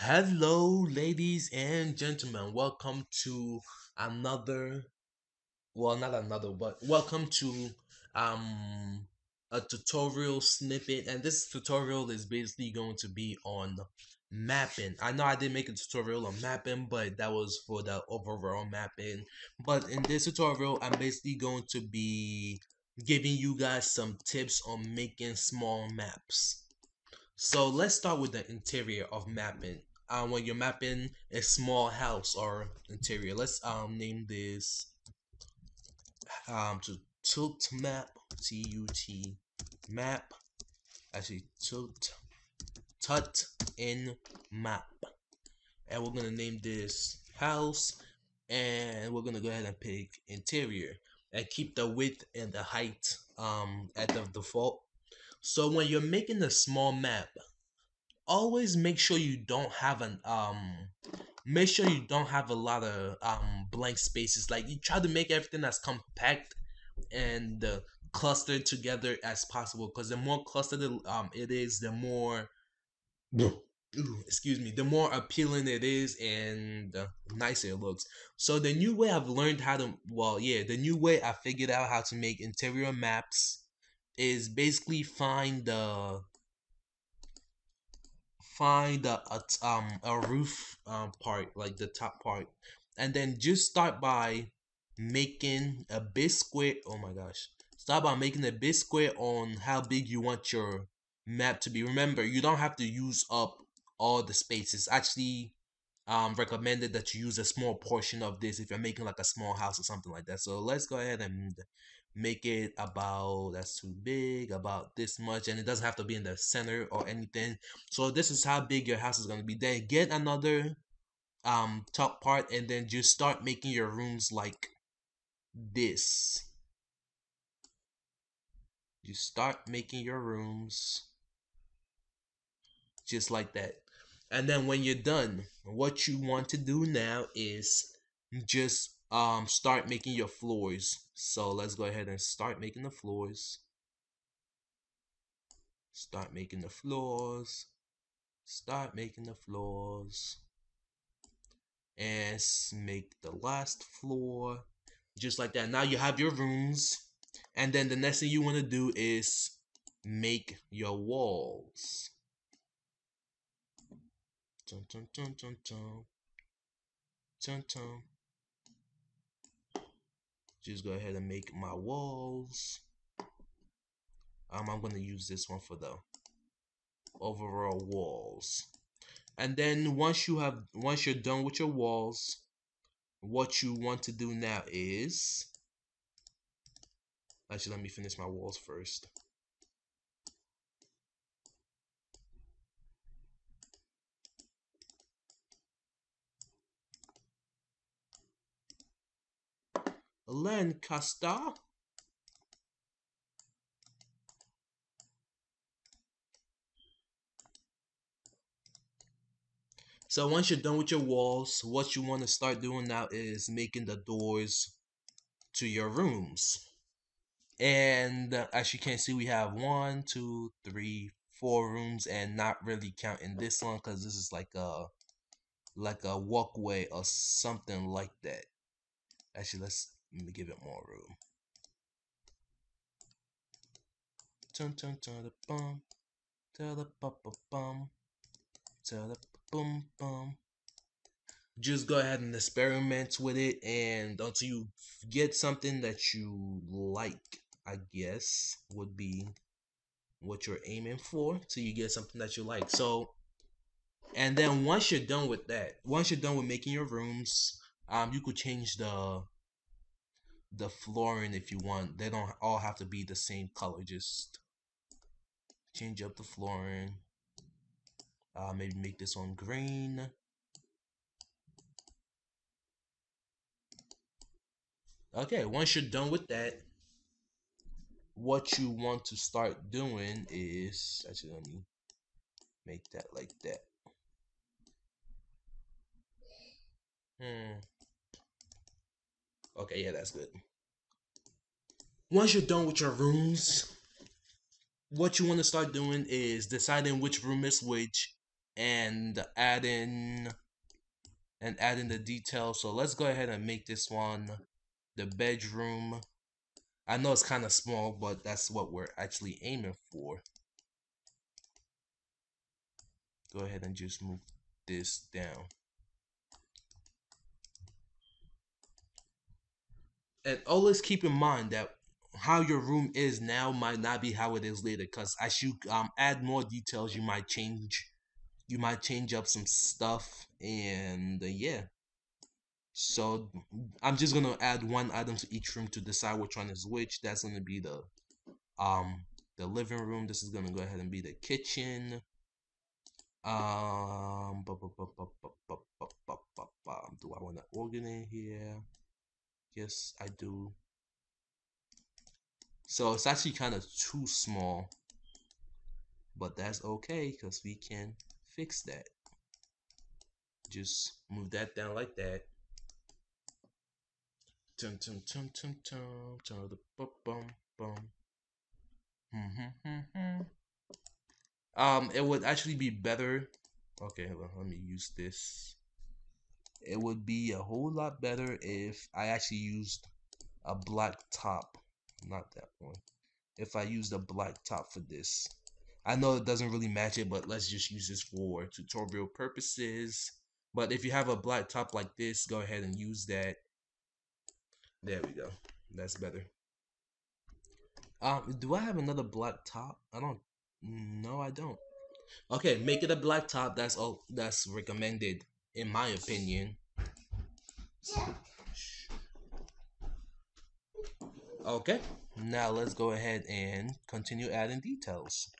Hello, ladies and gentlemen. Welcome to another, well, not another, but welcome to um a tutorial snippet. And this tutorial is basically going to be on mapping. I know I did make a tutorial on mapping, but that was for the overall mapping. But in this tutorial, I'm basically going to be giving you guys some tips on making small maps. So let's start with the interior of mapping. When you're mapping a small house or interior, let's name this to tilt map, T-U-T map. Actually, tut in map, and we're gonna name this house, and we're gonna go ahead and pick interior and keep the width and the height at the default. So when you're making a small map, always make sure you don't have an make sure you don't have a lot of blank spaces. Like, you try to make everything as compact and clustered together as possible, because the more clustered it is, the more excuse me, the more appealing it is, and nicer it looks. So the new way I've learned how to, well, yeah, the new way I figured out how to make interior maps is basically find a roof part, like the top part, and then just start by making a big square. Oh my gosh, start by making a big square on how big you want your map to be. Remember, you don't have to use up all the space. It's actually recommended that you use a small portion of this if you're making like a small house or something like that. So let's go ahead and make it about, that's too big, about this much, and it doesn't have to be in the center or anything. So this is how big your house is going to be. Then get another top part, and then just start making your rooms like this. You start making your rooms just like that. And then when you're done, what you want to do now is just start making your floors. So let's go ahead and start making the floors. Start making the floors. Start making the floors. And make the last floor. Just like that. Now you have your rooms. And then the next thing you want to do is make your walls. Dun, dun, dun, dun, dun. Dun, dun. Just go ahead and make my walls. I'm gonna use this one for the overall walls. And then once you're done with your walls, what you want to do now is, actually, let me finish my walls first. Lancaster. So once you're done with your walls, what you want to start doing now is making the doors to your rooms. And as you can see, we have 1, 2, 3, 4 rooms, and not really counting this one because this is like a walkway or something like that. Actually, let me give it more room. Dun dun dun da bum, da da ba ba bum, da da bum bum. Just go ahead and experiment with it, and until you get something that you like, I guess would be what you're aiming for, till you get something that you like. So, and then once you're done with that, once you're done with making your rooms, you could change the flooring if you want. They don't all have to be the same color. Just change up the flooring. Maybe make this one green. Okay, once you're done with that, what you want to start doing is, actually, let me make that like that. Okay, yeah, that's good. Once you're done with your rooms, what you want to start doing is deciding which room is which, and add in the details. So let's go ahead and make this one the bedroom. I know it's kind of small, but that's what we're actually aiming for. Go ahead and just move this down. And always keep in mind that how your room is now might not be how it is later, because as you add more details, you might change up some stuff, and yeah. So I'm just gonna add one item to each room to decide which one is which. That's gonna be the living room. This is gonna go ahead and be the kitchen. Do I want to organ in here? Yes, I do. So it's actually kind of too small, but that's okay because we can fix that. Just move that down like that. Tum tum tum tum tum tum the bum bum. It would actually be better. Okay, hold on, let me use this. It would be a whole lot better if I actually used a black top, not that one. If I used a black top for this. I know it doesn't really match it, but let's just use this for tutorial purposes. But if you have a black top like this, go ahead and use that. There we go. That's better. Do I have another black top? I don't. No, I don't. Okay, make it a black top. That's all. That's recommended, in my opinion. Okay, now let's go ahead and continue adding details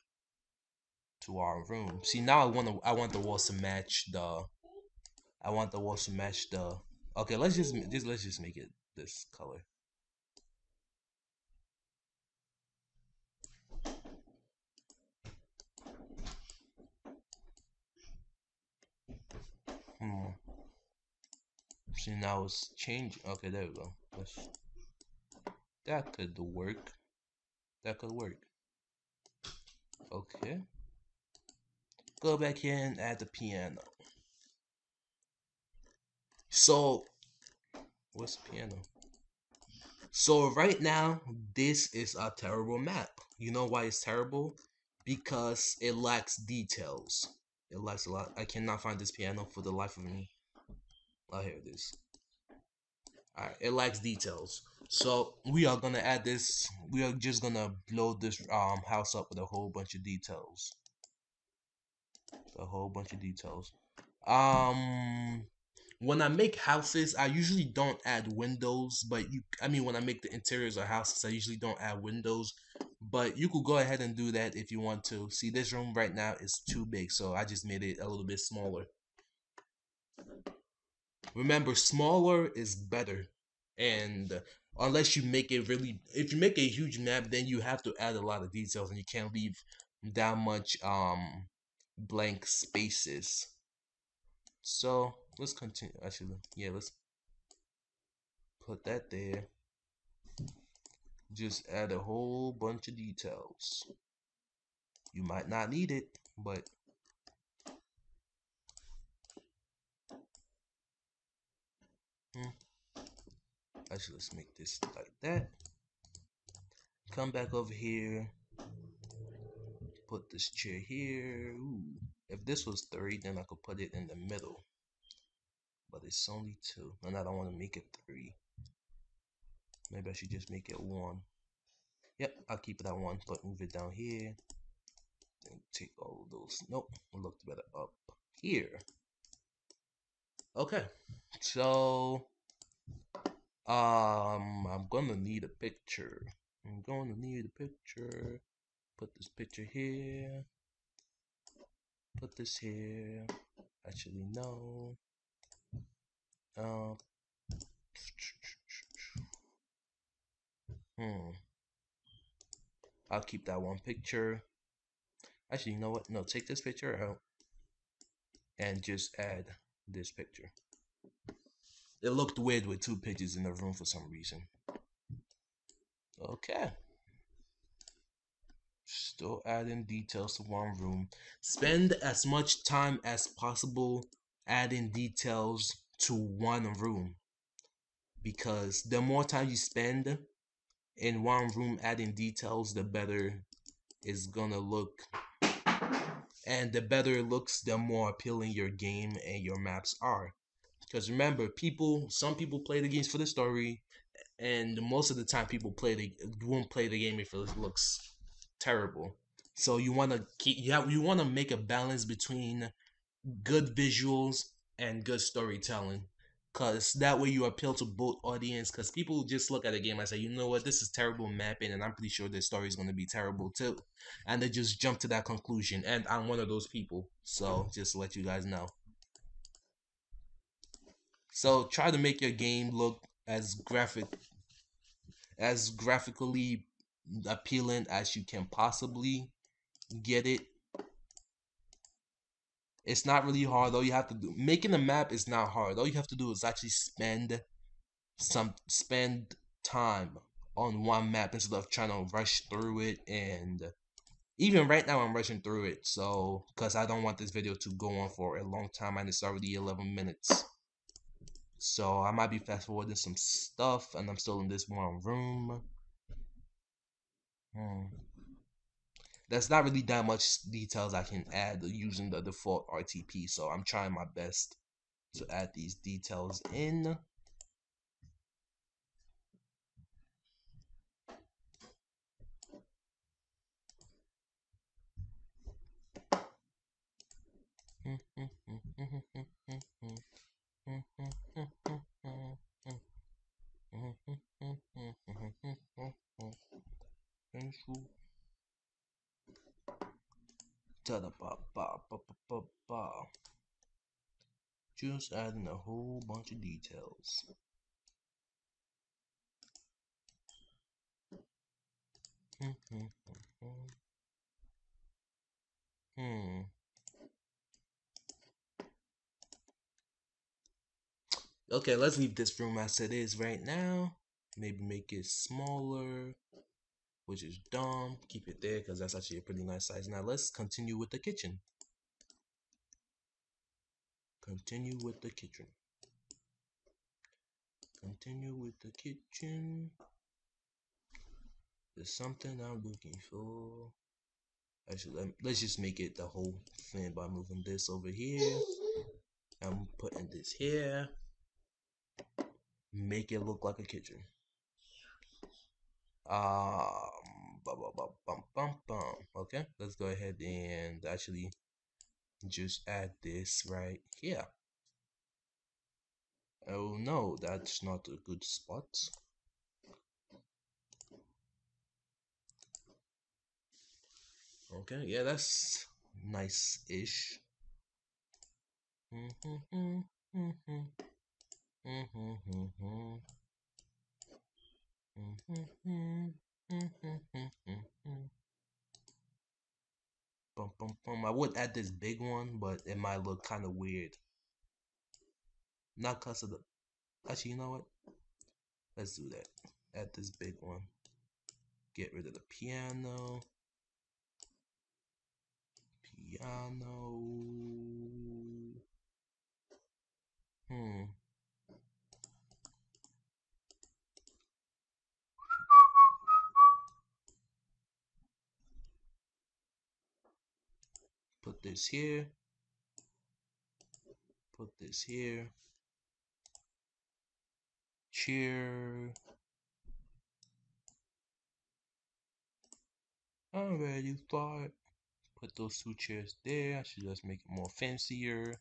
to our room. See, now I want the walls to match the. I want the walls to match the. Okay, let's just make it this color. See, now it's changing. Okay, there we go. That could work. That could work. Okay. Go back here and add the piano. So, what's piano? So right now, this is a terrible map. You know why it's terrible? Because it lacks details. It lacks a lot. I cannot find this piano for the life of me. Oh, here it is. Alright, it lacks details. So we are gonna add this. We are just gonna blow this house up with a whole bunch of details. A whole bunch of details. When I make houses, I usually don't add windows, but when I make the interiors of houses, I usually don't add windows, but you could go ahead and do that if you want to. See, this room right now is too big, so I just made it a little bit smaller. Remember, smaller is better, and unless you make it really, if you make a huge map, then you have to add a lot of details, and you can't leave that much blank spaces. So let's continue. Actually, yeah, let's put that there. Just add a whole bunch of details. You might not need it, but actually, let's make this like that. Come back over here. Put this chair here. Ooh. If this was 3, then I could put it in the middle. But it's only 2, and I don't want to make it 3. Maybe I should just make it 1. Yep, I'll keep it at 1, but move it down here. And take all of those. Nope, it looked better up here. Okay, so I'm gonna need a picture. I'm gonna need a picture. Put this picture here. Put this here. Actually, no. I'll keep that one picture. Actually, you know what? No, take this picture out and just add this picture. It looked weird with 2 pictures in the room for some reason. Okay. Still adding details to one room. Spend as much time as possible adding details to one room, because the more time you spend in one room adding details, the better it's gonna look. And the better it looks, the more appealing your game and your maps are. Because remember, some people play the games for the story, and most of the time, people won't play the game if it looks terrible. So you want to you want to make a balance between good visuals and good storytelling, because that way you appeal to both audience. Because people just look at a game and say, you know what, this is terrible mapping, and I'm pretty sure the story is going to be terrible too, and they just jump to that conclusion. And I'm one of those people, so just to let you guys know. So try to make your game look as graphically appealing as you can possibly get it. It's not really hard. All you have to do, making a map is not hard. All you have to do is actually spend time on one map instead of trying to rush through it. And even right now I'm rushing through it, so because I don't want this video to go on for a long time, and it's already 11 minutes. So I might be fast forwarding some stuff, and I'm still in this one room. There's not really that much details I can add using the default RTP, so I'm trying my best to add these details in. Just adding a whole bunch of details. Okay, let's leave this room as it is right now. Maybe make it smaller, which is dumb. Keep it there because that's actually a pretty nice size. Now let's continue with the kitchen. Continue with the kitchen. Continue with the kitchen. There's something I'm looking for. Actually, let's just make it the whole thing by moving this over here. I'm putting this here. Make it look like a kitchen. Okay, let's go ahead and actually just add this right here. Oh no, that's not a good spot. Okay, yeah, that's nice-ish. I would add this big one, but it might look kind of weird. Not because of the... Actually, you know what? Let's do that. Add this big one. Get rid of the piano. Put this here. Put this here. Chair. I'm ready to start. Put those two chairs there. I should just make it more fancier.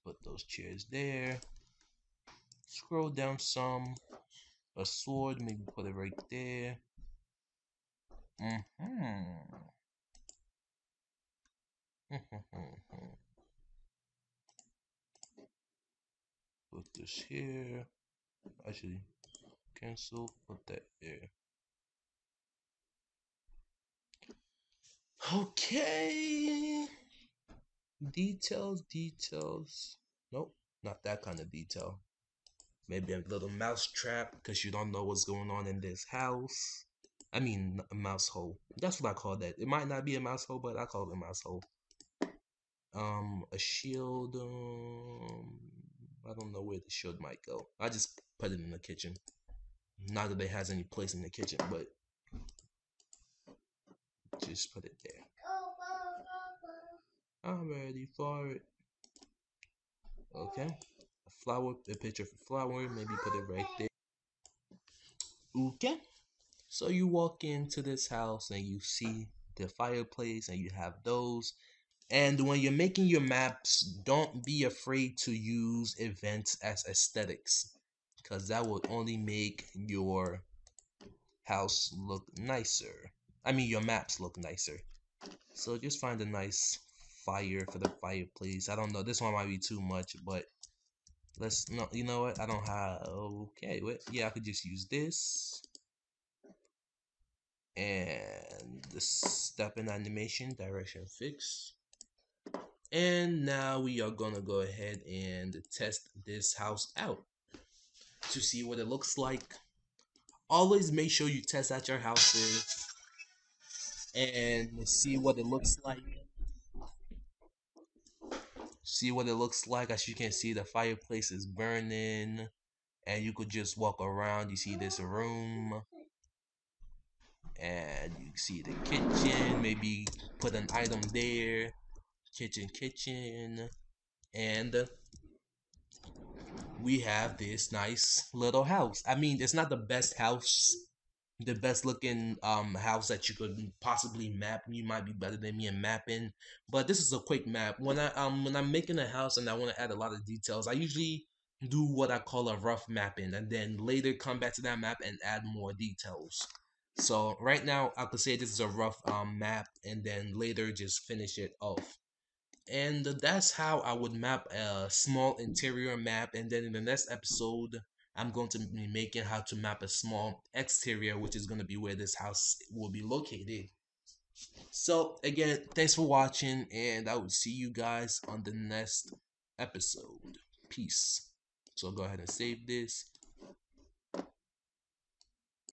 Put those chairs there. Scroll down some. A sword, maybe put it right there. Put this here. Actually, cancel. Put that there. Okay. Details. Nope, not that kind of detail. Maybe a little mouse trap because you don't know what's going on in this house. I mean, a mouse hole. That's what I call that. It might not be a mouse hole, but I call it a mouse hole. A shield. I don't know where the shield might go. I just put it in the kitchen. Not that it has any place in the kitchen, but just put it there. I'm ready for it. Okay. A flower, a picture of a flower. Maybe put it right there. Okay. So you walk into this house and you see the fireplace and you have those. And when you're making your maps, don't be afraid to use events as aesthetics, because that will only make your house look nicer. I mean, your maps look nicer. So just find a nice fire for the fireplace. I don't know, this one might be too much, but let's no. You know what? I don't have. Okay, wait. Yeah, I could just use this and the step in animation direction fix. And now we are gonna go ahead and test this house out to see what it looks like. Always make sure you test out your houses and see what it looks like. See what it looks like. As you can see, the fireplace is burning, and you could just walk around. You see this room, and you see the kitchen. Maybe put an item there. Kitchen, and we have this nice little house. I mean, it's not the best house, the best looking house that you could possibly map. You might be better than me in mapping, but this is a quick map. When I'm making a house and I want to add a lot of details, I usually do what I call a rough mapping, and then later come back to that map and add more details. So right now I could say this is a rough map, and then later just finish it off. And that's how I would map a small interior map. And then in the next episode, I'm going to be making how to map a small exterior, which is going to be where this house will be located. So again, thanks for watching, and I will see you guys on the next episode. Peace. So go ahead and save this.